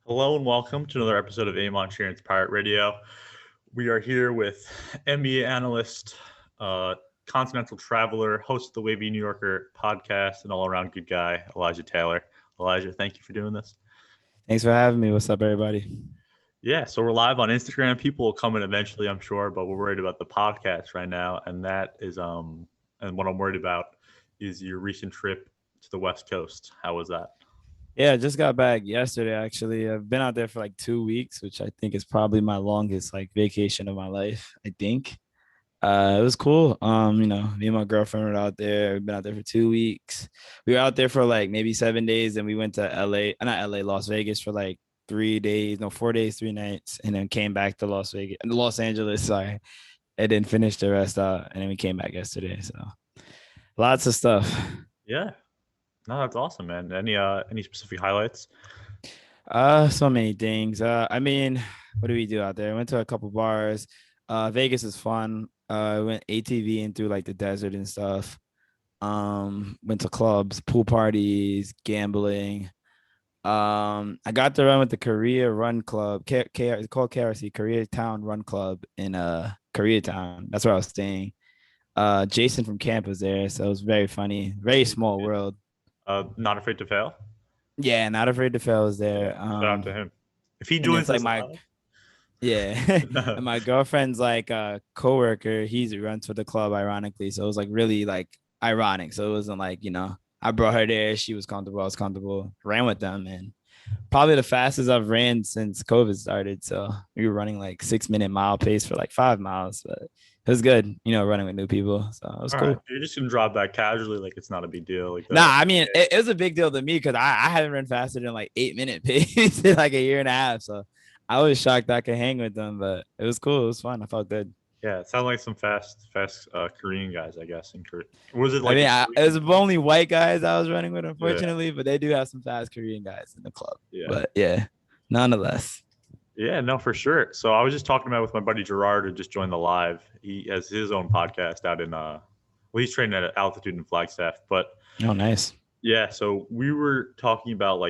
Hello and welcome to another episode of Amon Sharon's Pirate Radio. We are here with NBA analyst, continental traveler, host of the Wavy New Yorker podcast, and all-around good guy, Elijah Taylor. Elijah, thank you for doing this. Thanks for having me. What's up, everybody? Yeah, so we're live on Instagram. People will come in eventually, I'm sure, but we're worried about the podcast right now, and that is and what I'm worried about is your recent trip to the West Coast. How was that? Yeah, I just got back yesterday, actually. I've been out there for like 2 weeks, which I think is probably my longest like vacation of my life, I think. It was cool. Me and my girlfriend were out there. We've been out there for 2 weeks. We were out there for like maybe 7 days, and we went to LA, not LA, Las Vegas for like 3 days, no, 4 days, 3 nights, and then came back to Los Angeles, sorry. And then finished the rest out, and then we came back yesterday. So lots of stuff. Yeah, no, that's awesome, man. Any specific highlights? So many things. What do we do out there? I went to a couple bars. Vegas is fun. I went ATV through like the desert and stuff. Went to clubs, pool parties, gambling. I got to run with the Korea Run Club. It's called KRC, Koreatown Run Club in Koreatown. That's where I was staying. Jason from camp was there, so it was very funny. Very small world. Not afraid to fail. Yeah, not afraid to fail was there. Shout out to him. If he And it's joins like us my live, Yeah. And my girlfriend's like a coworker. He runs for the club, ironically. So it was like really like ironic. So it wasn't like, I brought her there. She was comfortable. I was comfortable. Ran with them and probably the fastest I've ran since COVID started. So we were running like 6 minute mile pace for like 5 miles. But it was good, running with new people. So it was all right, cool. you're just gonna drop that casually, like it's not a big deal. Like Nah, the I mean, it was a big deal to me because I haven't run faster than like 8 minute pace in like a year and a half. So I was shocked I could hang with them, but it was cool. It was fun. I felt good. yeah, it sounds like some fast Korean guys, I guess. In Korea, was it I like mean, a it was Korean? only white guys I was running with, Yeah, unfortunately, but they do have some fast Korean guys in the club. yeah, But yeah, nonetheless. yeah. No, for sure. So I was just talking about with my buddy Gerard, who just joined the live. He has his own podcast out in well, he's training at altitude in Flagstaff, but Oh, nice. yeah. So we were talking about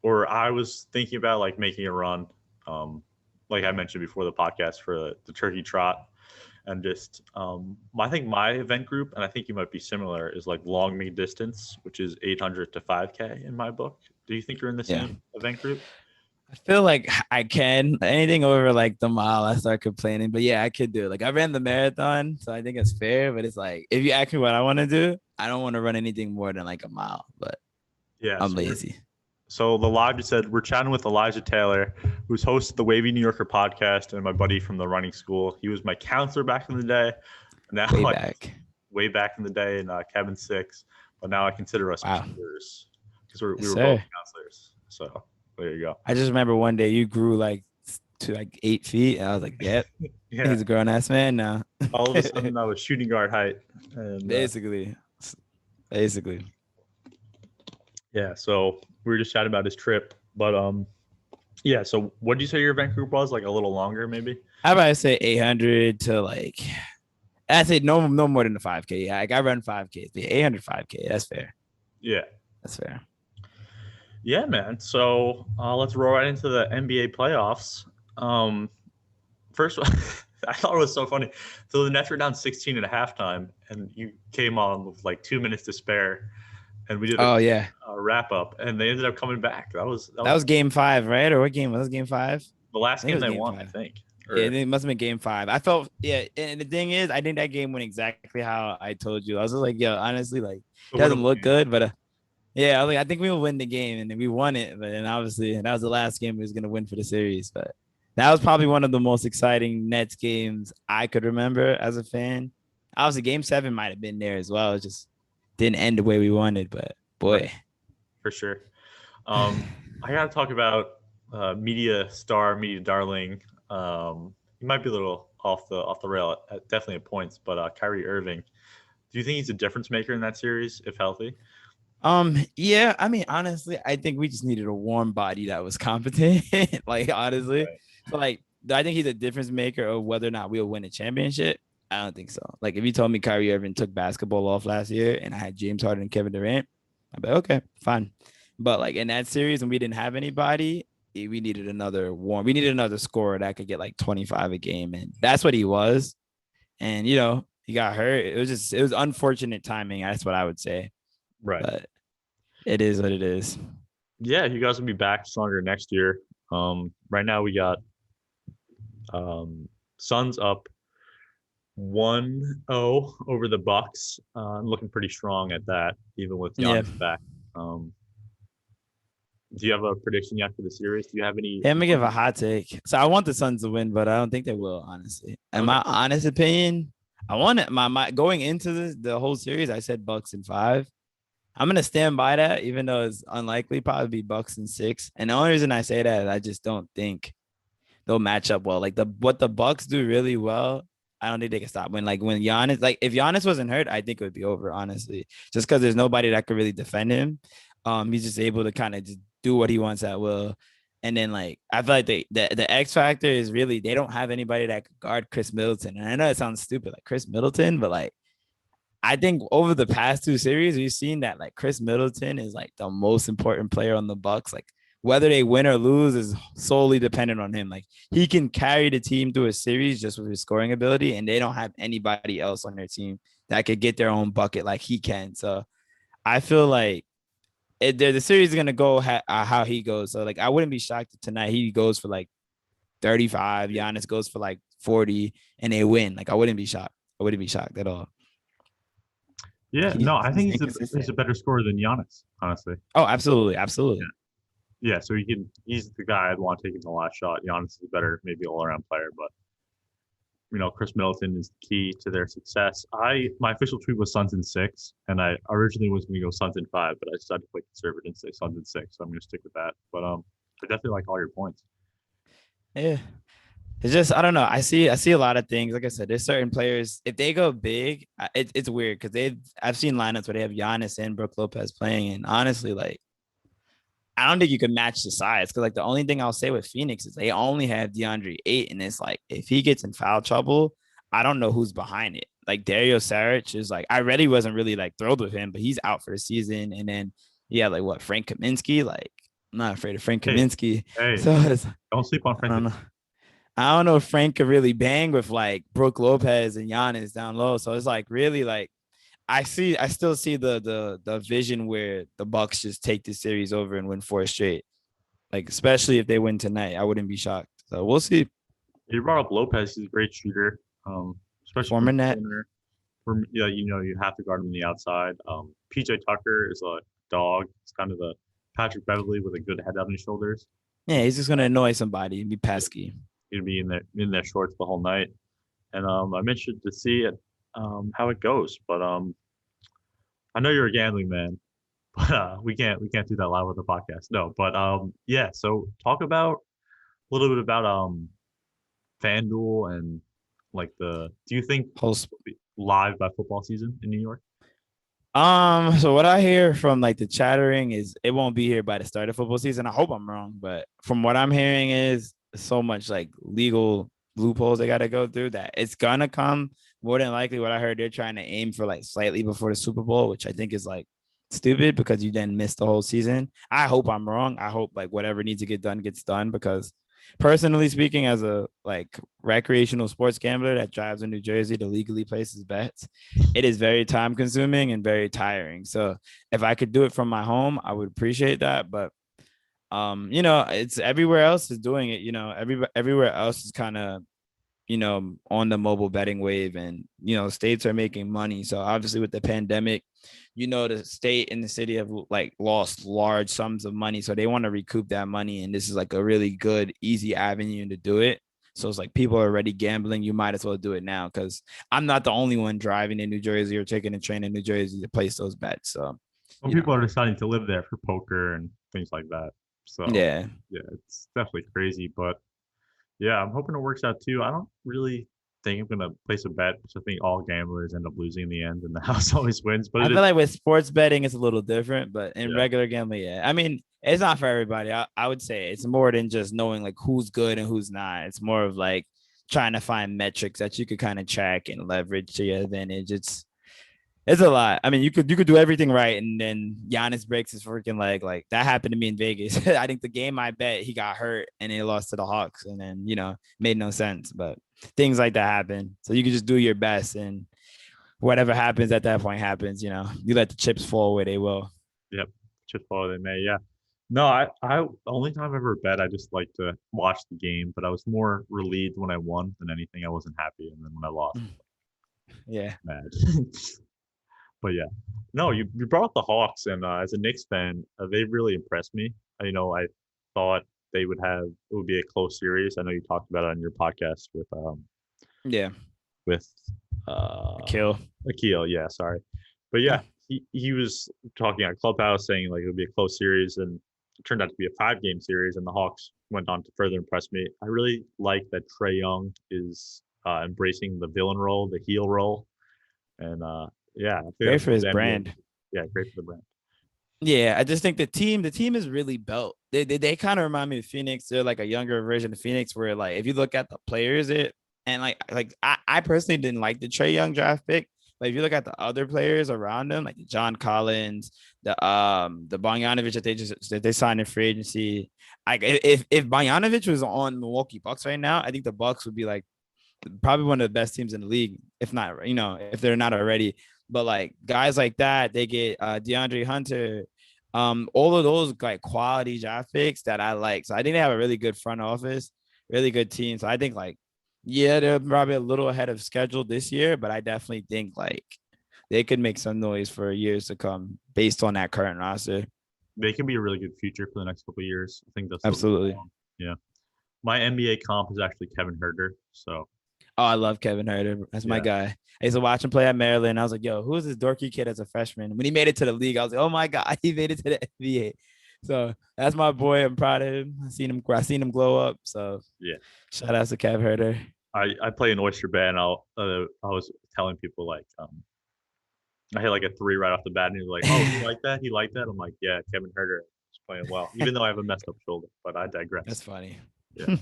or I was thinking about like making a run, um, like I mentioned before the podcast for the Turkey Trot and just I think my event group, and I think you might be similar, is like long mid distance, which is 800 to 5K in my book. Do you think you're in the Yeah. same event group? I feel like I can anything over like the mile, I start complaining. But yeah, I could do it. Like I ran the marathon, so I think it's fair. But it's like if you ask me what I want to do, I don't want to run anything more than like a mile. But Yeah. I'm lazy. So the live just said we're chatting with Elijah Taylor, who's host of the Wavy New Yorker podcast, and my buddy from the running school. He was my counselor back in the day. Now, Way like back. way back in the day in Cabin 6, but now I consider us Wow. peers because we Yes, were both sir. counselors. So there you go. I just remember one day you grew like to like 8 feet, and I was like, "Yep, Yeah. he's a grown ass man now." All of a sudden, I was shooting guard height, and basically, basically. yeah. So we were just chatting about his trip, but yeah. So what did you say your event group was? Like a little longer, maybe? How about I say 800 to like, I say no more than the 5K. Yeah, like I run 5K, 800 5K. That's fair. Yeah. That's fair. Yeah, man. So let's roll right into the NBA playoffs. First, I thought it was so funny. So the Nets were down 16 at halftime, and you came on with like 2 minutes to spare, and we did Oh yeah, a wrap up, and they ended up coming back. that was game five, right? Or what game was game five? the I last think it game was they game won, I five. think. Yeah, Or it must have been game five. I felt yeah, and the thing is, I think that game went exactly how I told you. I was just like, yo, honestly, like the it doesn't winnable look game. good, but yeah, I was like, I think we will win the game, and then we won it. But then obviously, that was the last game we was gonna win for the series. But that was probably one of the most exciting Nets games I could remember as a fan. Obviously, Game 7 might have been there as well. It just didn't end the way we wanted. But Right, boy, for sure. I got to talk about media star, media darling. He might be a little off the rail, definitely at points, but Kyrie Irving. Do you think he's a difference maker in that series if healthy? yeah, I mean, honestly, I think we just needed a warm body that was competent. like honestly, Right. so like, do I think he's a difference maker of whether or not we'll win a championship? I don't think so. Like, if you told me Kyrie Irving took basketball off last year and I had James Harden and Kevin Durant, I'd be okay, fine. But like in that series when we didn't have anybody, we needed another warm. We needed another scorer that could get like 25 a game, and that's what he was. And he got hurt. It was unfortunate timing. That's what I would say. Right. But it is what it is. Yeah, you guys will be back stronger next year. Right now we got Suns up 1-0 over the Bucks. Looking pretty strong at that, even with Yeah. Giannis back. Um, do you have a prediction yet for the series? Do you have any? Hey, I'm gonna give a hot take. So I want the Suns to win, but I don't think they will, honestly. In Okay. my honest opinion, I want it. My going into the whole series, I said Bucks in 5. I'm gonna stand by that, even though it's unlikely. Probably be Bucks in 6. And the only reason I say that is I just don't think they'll match up well. Like what the Bucks do really well, I don't think they can stop. When Giannis, like if Giannis wasn't hurt, I think it would be over, honestly. Just because there's nobody that could really defend him. He's just able to kind of just do what he wants at will. And then like I feel like the X factor is really they don't have anybody that could guard Chris Middleton. And I know it sounds stupid, like Chris Middleton, but like I think over the past 2 series, we've seen that like Chris Middleton is like the most important player on the Bucks. Like whether they win or lose is solely dependent on him. Like he can carry the team through a series just with his scoring ability, and they don't have anybody else on their team that could get their own bucket like he can. So I feel like the series is gonna go how he goes. So like I wouldn't be shocked if tonight he goes for like 35, Giannis goes for like 40, and they win. Like I wouldn't be shocked. I wouldn't be shocked at all. Yeah, no, I He's think he's inconsistent. a better scorer than Giannis, honestly. Oh, absolutely, absolutely. Yeah, so he's the guy I'd want taking the last shot. Giannis is a better, maybe all around player, but Chris Middleton is the key to their success. My official tweet was Suns in 6, and I originally was going to go Suns in 5, but I decided to play conservative and say Suns in 6, so I'm going to stick with that. But I definitely like all your points. Yeah. It's just I don't know. I see a lot of things. Like I said, there's certain players if they go big, it's weird because I've seen lineups where they have Giannis and Brook Lopez playing, and honestly, like I don't think you can match the size because like the only thing I'll say with Phoenix is they only have DeAndre 8, and it's like if he gets in foul trouble, I don't know who's behind it. Like Dario Saric is like I really wasn't really like thrilled with him, but he's out for the season, and then yeah, like what Frank Kaminsky, like I'm not afraid of Frank Hey, Kaminsky, hey, so it's don't sleep on I don't Frank. know. I don't know if Frank could really bang with like Brook Lopez and Giannis down low. So it's like really like I still see the vision where the Bucks just take the series over and win 4 straight. Like especially if they win tonight, I wouldn't be shocked. So we'll see. You brought up Lopez. He's a great shooter, especially from Former the net. corner. Yeah, you have to guard him on the outside. PJ Tucker is a dog. He's kind of the Patrick Beverly with a good head on his shoulders. Yeah, he's just gonna annoy somebody and be Yeah, pesky. he'd be in their shorts the whole night. And I'm interested to see it how it goes. But I know you're a gambling man, but we can't do that live with the podcast. No, but yeah. So talk about a little bit about FanDuel and like do you think Whole it'll be live by football season in New York? So what I hear from like the chattering is it won't be here by the start of football season. I hope I'm wrong, but from what I'm hearing is so much like legal loopholes they got to go through that it's gonna come more than likely. What I heard, they're trying to aim for like slightly before the Super Bowl, which I think is like stupid because you then miss the whole season. I hope I'm wrong. I hope like whatever needs to get done gets done because personally speaking, as a like recreational sports gambler that drives in New Jersey to legally place his bets, it is very time consuming and very tiring. So if I could do it from my home, I would appreciate that. But it's everywhere else is doing it. Everywhere else is kind of on the mobile betting wave, and states are making money. So obviously with the pandemic, the state and the city have like lost large sums of money, so they want to recoup that money, and this is like a really good easy avenue to do it. So it's like people are already gambling, you might as well do it now because I'm not the only one driving in New Jersey or taking a train in New Jersey to place those bets. So Some people are deciding to live there for poker and things like that. So yeah. yeah, it's definitely crazy, but yeah, I'm hoping it works out too. I don't really think I'm gonna place a bet, which I think all gamblers end up losing in the end, and the house always wins. But I it feel is, like with sports betting, it's a little different, but in yeah. regular gambling, yeah. I mean, it's not for everybody. I would say it's more than just knowing like who's good and who's not. It's more of like trying to find metrics that you could kind of track and leverage to your advantage. It's a lot. I mean, you could do everything right, and then Giannis breaks his freaking leg. Like that happened to me in Vegas. I think the game I bet he got hurt and they lost to the Hawks, and then made no sense. But things like that happen. So you can just do your best, and whatever happens at that point happens. You let the chips fall where they will. Yep, just follow they may. Yeah. No, I the only time I've ever bet, I just like to watch the game, but I was more relieved when I won than anything. I wasn't happy, and then when I lost, Yeah, mad. But yeah, no, you brought up the Hawks, and as a Knicks fan, they really impressed me. I thought they would have it would be a close series. I know you talked about it on your podcast yeah, with uh kill. Akil. Yeah, sorry, but Yeah, yeah, he was talking at Clubhouse saying like it would be a close series, and it turned out to be a 5 game series, and the Hawks went on to further impress me. I really like that Trey Young is embracing the villain role, the heel role, and yeah, I think great that's for what his the NBA. brand. Yeah, great for the brand. Yeah, I just think the team is really built. They kind of remind me of Phoenix. They're like a younger version of Phoenix, where like if you look at the players, and like I personally didn't like the Trey Young draft pick, but if you look at the other players around him, like John Collins, the Bogdanovich that they signed in free agency, like if Bogdanovich was on Milwaukee Bucks right now, I think the Bucks would be like probably one of the best teams in the league, if not, if they're not already. But like guys like that, they get DeAndre Hunter, all of those like quality draft picks that I like. So I think they have a really good front office, really good team. So I think like, yeah, they're probably a little ahead of schedule this year, but I definitely think like they could make some noise for years to come based on that current roster. They can be a really good future for the next couple of years. I think they'll still go Absolutely. long. Yeah. My NBA comp is actually Kevin Herter. So Oh, I love Kevin Herter. That's my yeah, guy. I used to watch him play at Maryland. I was like, yo, who's this dorky kid as a freshman? When he made it to the league, I was like, oh my God, he made it to the NBA. So that's my boy. I'm proud of him. I seen him glow up. So yeah. shout out to Kev Herter. I play an Oyster Bay, and I was telling people like I hit like a 3 right off the bat, and he's like, "Oh, he liked that? He liked that?" I'm like, "Yeah, Kevin Herter is playing well, even though I have a messed up shoulder." But I digress. That's funny. Yeah,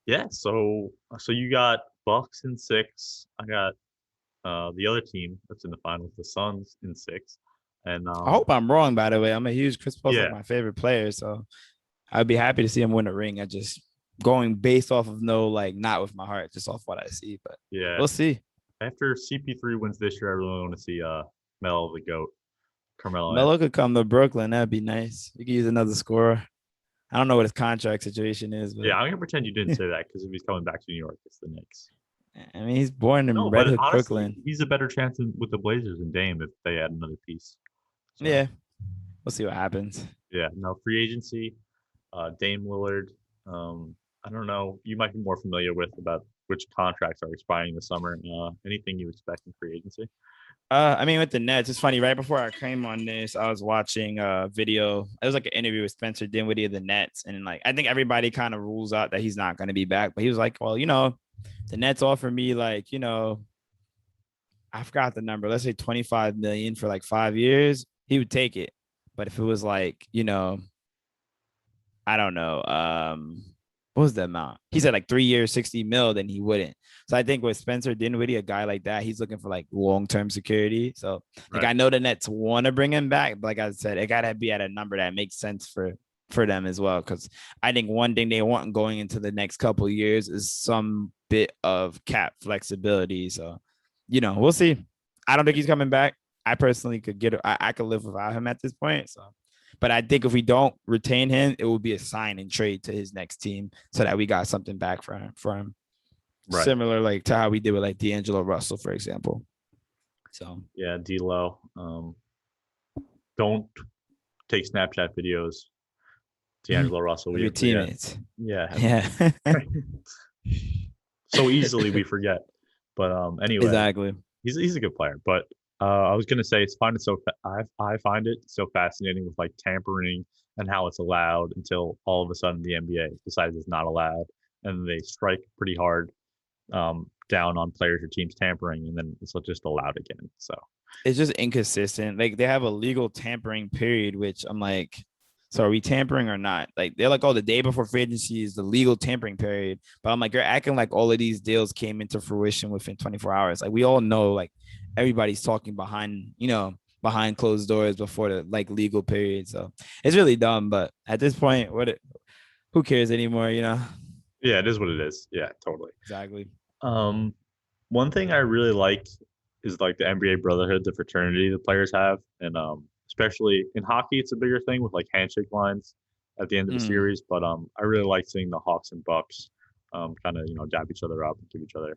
yeah. So you got Bucks in 6. I got the other team that's in the finals, the Suns in 6, and I hope I'm wrong, by the way. I'm a huge Chris Paul's like yeah, my favorite player. So I'd be happy to see him win a ring. I just going based off of no, like not with my heart, just off what I see. But yeah. we'll see. After CP3 wins this year, I really want to see Mel the Goat, Carmelo Anthony. Melo could come to Brooklyn. That'd be nice. You could use another scorer. I don't know what his contract situation is, Yeah, but I'm gonna pretend you didn't say that because if he's coming back to New York, it's the Knicks. I mean, he's born in No, Red but Hook, honestly, Brooklyn. he's a better chance with the Blazers than Dame if they add another piece. So Yeah, we'll see what happens. yeah, no free agency, Dame Lillard. I don't know. You might be more familiar with about which contracts are expiring this summer. Anything you expect in free agency? I mean, with the Nets, it's funny. Right before I came on this, I was watching a video. It was like an interview with Spencer Dinwiddie of the Nets, and like I think everybody kind of rules out that he's not going to be back. But he was like, "Well, the Nets offer me like, I forgot the number. Let's say 25 million for like 5 years. He would take it. But if it was like, I don't know. What was the amount? He said like 3 years, 60 mil, then he wouldn't. So I think with Spencer Dinwiddie, a guy like that, he's looking for like long-term security. So like Right. I know the Nets want to bring him back, but like I said, it gotta be at a number that makes sense for them as well. Cause I think one thing they want going into the next couple of years is some bit of cap flexibility. So, we'll see. I don't think he's coming back. I personally could get I could live without him at this point. So but I think if we don't retain him, it will be a sign and trade to his next team so that we got something back for him. Right. Similar like to how we did with like D'Angelo Russell, for example. So Yeah, D'Lo. Don't take Snapchat videos. D'Angelo Russell. of your We yeah teammates. yeah. Yeah. So easily we forget. But anyway, Exactly. he's a good player. But I was gonna say it's find it so I find it so fascinating with like tampering and how it's allowed until all of a sudden the NBA decides it's not allowed, and they strike pretty hard down on players or teams tampering, and then it's just allowed again. So It's just inconsistent. Like they have a legal tampering period, which I'm like, so are we tampering or not? Like they're like, oh, the day before free agency is the legal tampering period. But I'm like, you're acting like all of these deals came into fruition within 24 hours. Like we all know, like everybody's talking behind closed doors before the like legal period. So it's really dumb. But at this point, who cares anymore? Yeah, it is what it is. Yeah, totally. Exactly. Um, one thing I really like is like the NBA brotherhood, the fraternity the players have, and especially in hockey, it's a bigger thing with like handshake lines at the end of a Mm. series. But I really like seeing the Hawks and Bucks kind of dab each other up and give each other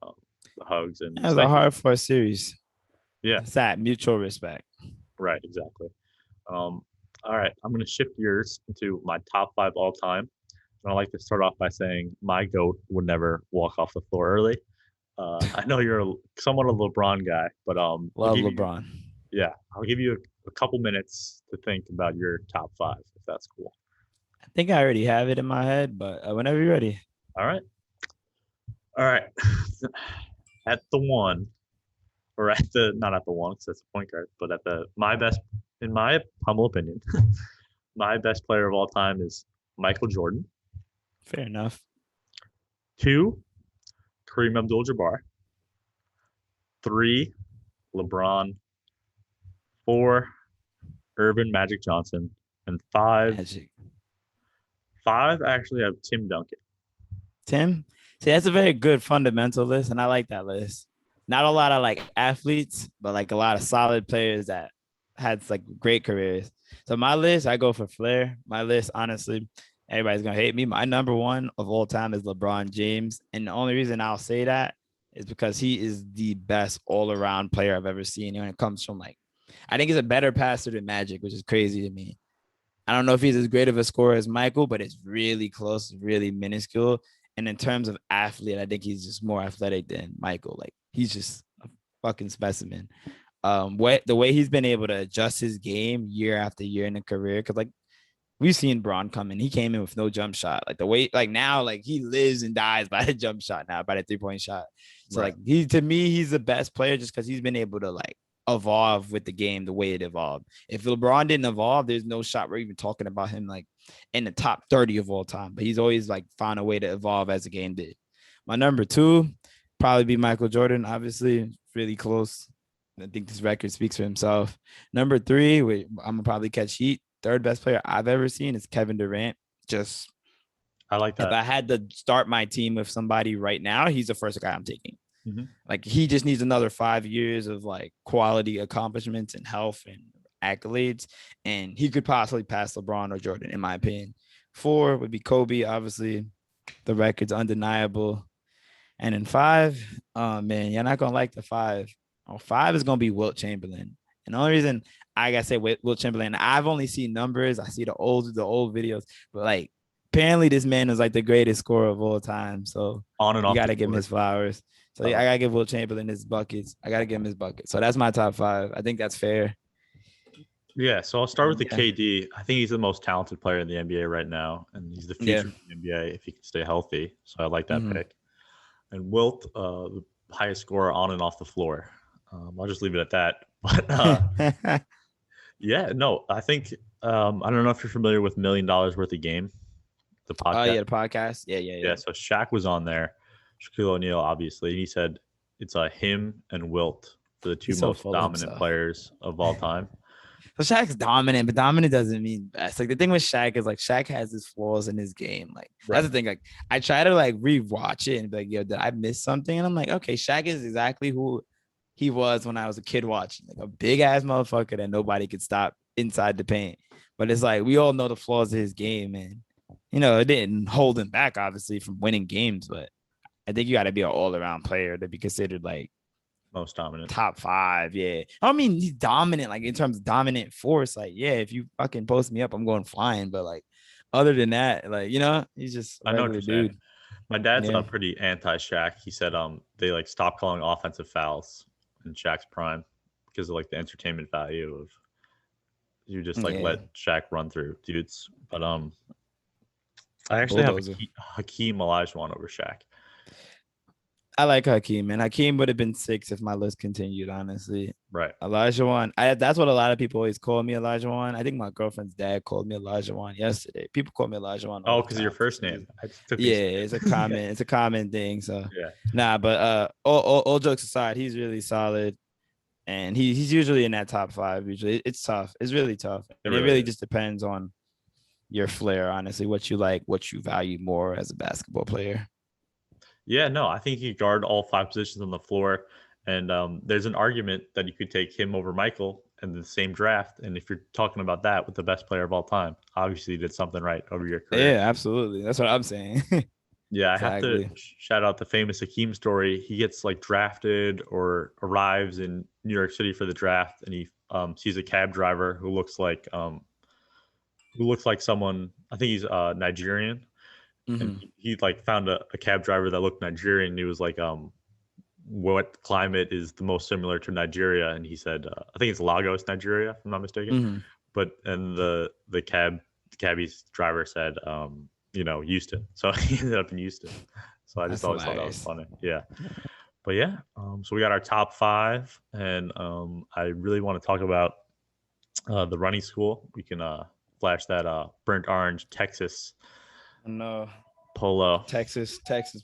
um, the hugs and That was it's a nice to hard fought series. yeah, It's that mutual respect. right, exactly. Um, all right, I'm gonna shift gears into my top five all time. And I like to start off by saying my goat would never walk off the floor early. I know you're somewhat a LeBron guy, but I'll Love give you LeBron. yeah, I'll give you a couple minutes to think about your top five, if that's cool. I think I already have it in my head, but whenever you're ready. All right, all right. At the one, or at the not at the one, because that's a point guard, but at the my best, in my humble opinion, my best player of all time is Michael Jordan. Fair enough. Two, Kareem Abdul-Jabbar. Three, LeBron. Four, Irvin Magic Johnson, and Magic. five actually have Tim Duncan. Tim. See, that's a very good fundamental list, and I like that list. Not a lot of like athletes, but like a lot of solid players that had like great careers. So my list, I go for Flair. My list, honestly, everybody's gonna hate me. My number one of all time is LeBron James, and the only reason I'll say that is because he is the best all-around player I've ever seen. When it comes from like, I think he's a better passer than Magic, which is crazy to me. I don't know if he's as great of a scorer as Michael, but it's really close, really minuscule. And in terms of athlete, I think he's just more athletic than Michael. Like he's just a fucking specimen. The way he's been able to adjust his game year after year in a career, because like we've seen Braun come in, he came in with no jump shot. Like the way, like now, like he lives and dies by the jump shot now, by the 3-point shot. So Right. like to me, he's the best player just because he's been able to like evolve with the game the way it evolved. If LeBron didn't evolve, there's no shot we're even talking about him like in the top 30 of all time. But he's always like found a way to evolve as the game did. My number two, probably be Michael Jordan, obviously, really close. I think this record speaks for himself. Number three, I'm gonna probably catch heat. Third best player I've ever seen is Kevin Durant. Just I like if that. I had to start my team with somebody right now, he's the first guy I'm taking. Mm-hmm. Like he just needs another 5 years of like quality accomplishments and health and accolades, and he could possibly pass LeBron or Jordan, in my opinion. Four would be Kobe, obviously. The record's undeniable. And in five, oh man, you're not gonna like the five. Oh, five is gonna be Wilt Chamberlain. And the only reason I gotta say Wilt Chamberlain, I've only seen numbers. I see the old videos, but like apparently this man is like the greatest scorer of all time. So On and you off the gotta give him his court. flowers. So yeah, I gotta give Wilt Chamberlain his buckets. I gotta give him his buckets. So that's my top five. I think that's fair. Yeah, so I'll start with And the yeah, KD. I think he's the most talented player in the NBA right now, and he's the yeah. future of the NBA if he can stay healthy. So I like that Mm-hmm. pick. And Wilt, the highest scorer on and off the floor. I'll just leave it at that. But yeah, no, I think I don't know if you're familiar with $1 Million Worth of Game, the Oh podcast. yeah, the podcast. Yeah, yeah, Yeah, yeah. so Shaq was on there, Shaquille O'Neal, obviously. He said it's him and Wilt for the two He's so most full of dominant himself. players of all time. So Shaq's dominant, but dominant doesn't mean best. Like the thing with Shaq is like Shaq has his flaws in his game. Like that's Right. the thing. Like I try to like rewatch it and be like, yo, did I miss something? And I'm like, okay, Shaq is exactly who he was when I was a kid watching, like a big ass motherfucker that nobody could stop inside the paint. But it's like we all know the flaws of his game, and it didn't hold him back, obviously, from winning games. But I think you got to be an all around player to be considered like Most dominant. top five. Yeah. I mean, he's dominant, like in terms of dominant force. Like, yeah, if you fucking post me up, I'm going flying. But like, other than that, like, he's just a I know what regular you're saying. dude. My dad's Yeah. pretty anti-Shaq. He said they like stopped calling offensive fouls in Shaq's prime because of like the entertainment value of you just like Yeah. let Shaq run through dudes. But I actually have Bulldozer. Hakeem Olajuwon over Shaq. I like Hakeem, man. Hakeem would have been six if my list continued, honestly. Right. Elijah that's what a lot of people always call me, Elijah. I think my girlfriend's dad called me Elijah yesterday. People call me Elijah all Oh, the because of your time. first name. I just took the Yeah, extent. it's a common, it's a common thing. So Yeah. nah, but all jokes aside, he's really solid. and he's usually in that top five. Usually, it's tough. It's really tough, It and it really really is. just depends on your flair, honestly, what you like, what you value more as a basketball player. Yeah, no, I think he could guard all five positions on the floor. And there's an argument that you could take him over Michael in the same draft. And if you're talking about that with the best player of all time, obviously you did something right over your career. Yeah, absolutely. That's what I'm saying. Yeah, I have to Exactly. shout out the famous Hakeem story. He gets like drafted or arrives in New York City for the draft, and he sees a cab driver who looks like someone. I think he's Nigerian, and Hmm. he like found a cab driver that looked Nigerian. And he was like, what climate is the most similar to Nigeria? And he said, I think it's Lagos, Nigeria, if I'm not mistaken. Hmm. But and the cabbie's driver said, Houston. So he ended up in Houston. So I just That's always thought that was hilarious. funny. Yeah. But yeah, so we got our top five, and I really want to talk about the running school. We can flash that burnt orange Texas No, polo. Texas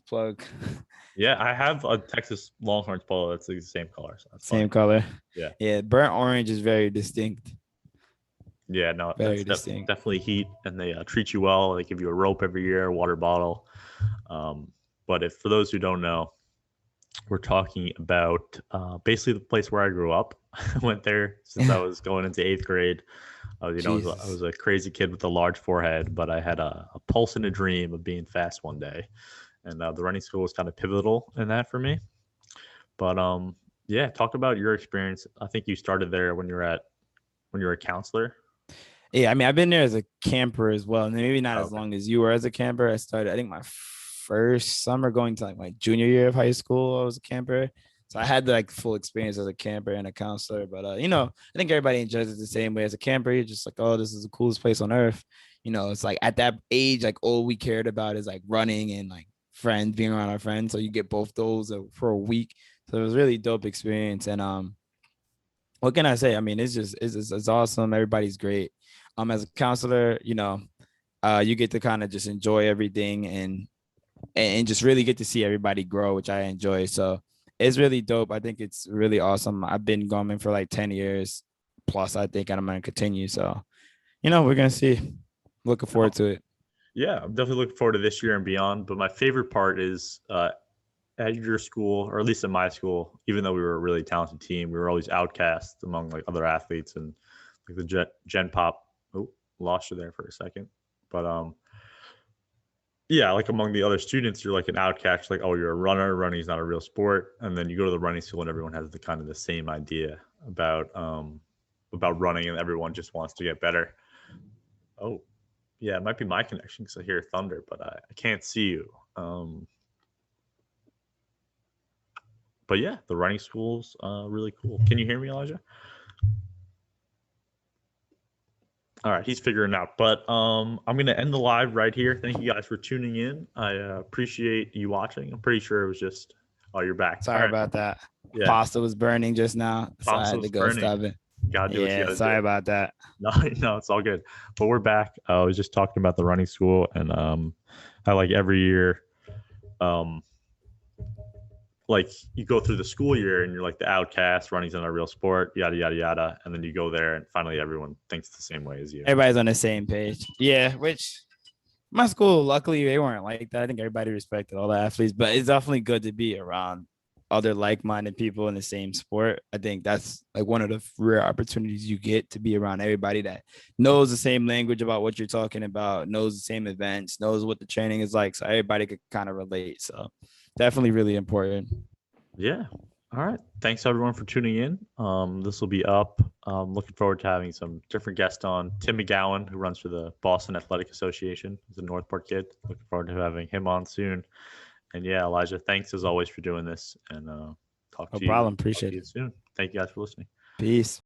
plug. Yeah, I have a Texas Longhorns polo that's the same color, so that's funny. Same color. Yeah. Yeah, burnt orange is very distinct. Yeah, no, Very distinct. definitely heat, and they treat you well. They give you a rope every year, a water bottle. Um, but if for those who don't know, we're talking about basically the place where I grew up. I went there since I was going into eighth grade. I Jesus. was a crazy kid with a large forehead, but I had a pulse and a dream of being fast one day, and the running school was kind of pivotal in that for me. But yeah, talk about your experience. I think you started there when you were a counselor. Yeah, I mean, I've been there as a camper as well, and maybe not Oh, as okay. long as you were as a camper. I started, I think, my first summer going to like my junior year of high school. I was a camper, so I had like full experience as a camper and a counselor. But I think everybody enjoys it the same way. As a camper, you're just like, oh, this is the coolest place on earth. It's like at that age, like all we cared about is like running and like friends, being around our friends. So you get both those for a week. So it was really dope experience, and what can I say? I mean, it's awesome. Everybody's great. As a counselor, you get to kind of just enjoy everything and just really get to see everybody grow, which I enjoy. So it's really dope. I think it's really awesome. I've been going for like 10 years plus, I think, and I'm gonna continue. So, we're gonna see. Looking forward No, to it. yeah, I'm definitely looking forward to this year and beyond. But my favorite part is at your school, or at least at my school, even though we were a really talented team, we were always outcast among like other athletes and like the Gen Pop. Oh, lost you there for a second. But yeah, like among the other students, you're like an outcast. Like, oh, you're a runner. Running is not a real sport. And then you go to the running school, and everyone has the kind of the same idea about running, and everyone just wants to get better. Oh, yeah, it might be my connection because I hear thunder, but I can't see you. But yeah, the running school's really cool. Can you hear me, Elijah? All right, he's figuring it out. But I'm gonna end the live right here. Thank you guys for tuning in. I appreciate you watching. I'm pretty sure it was just, oh, you're back. All Sorry right, about that. yeah, Pasta was burning just now, so I had to Tomsto's go burning. stop it. You gotta do what you Yeah, gotta do. sorry about that. No, no, it's all good. But we're back. I was just talking about the running school, and I like every year, um, like you go through the school year and you're like the outcast, running's not a real sport, yada yada yada, and then you go there and finally everyone thinks the same way as you. Everybody's on the same page. Yeah, which my school, luckily, they weren't like that. I think everybody respected all the athletes, but it's definitely good to be around other like-minded people in the same sport. I think that's like one of the rare opportunities you get to be around everybody that knows the same language about what you're talking about, knows the same events, knows what the training is like, so everybody could kind of relate. So definitely really important. Yeah. All right. Thanks everyone for tuning in. This will be up. Looking forward to having some different guests on. Tim McGowan, who runs for the Boston Athletic Association, is a Northport kid. Looking forward to having him on soon. And yeah, Elijah, thanks as always for doing this. And No problem. talk to Appreciate you it. soon. Thank you guys for listening. Peace.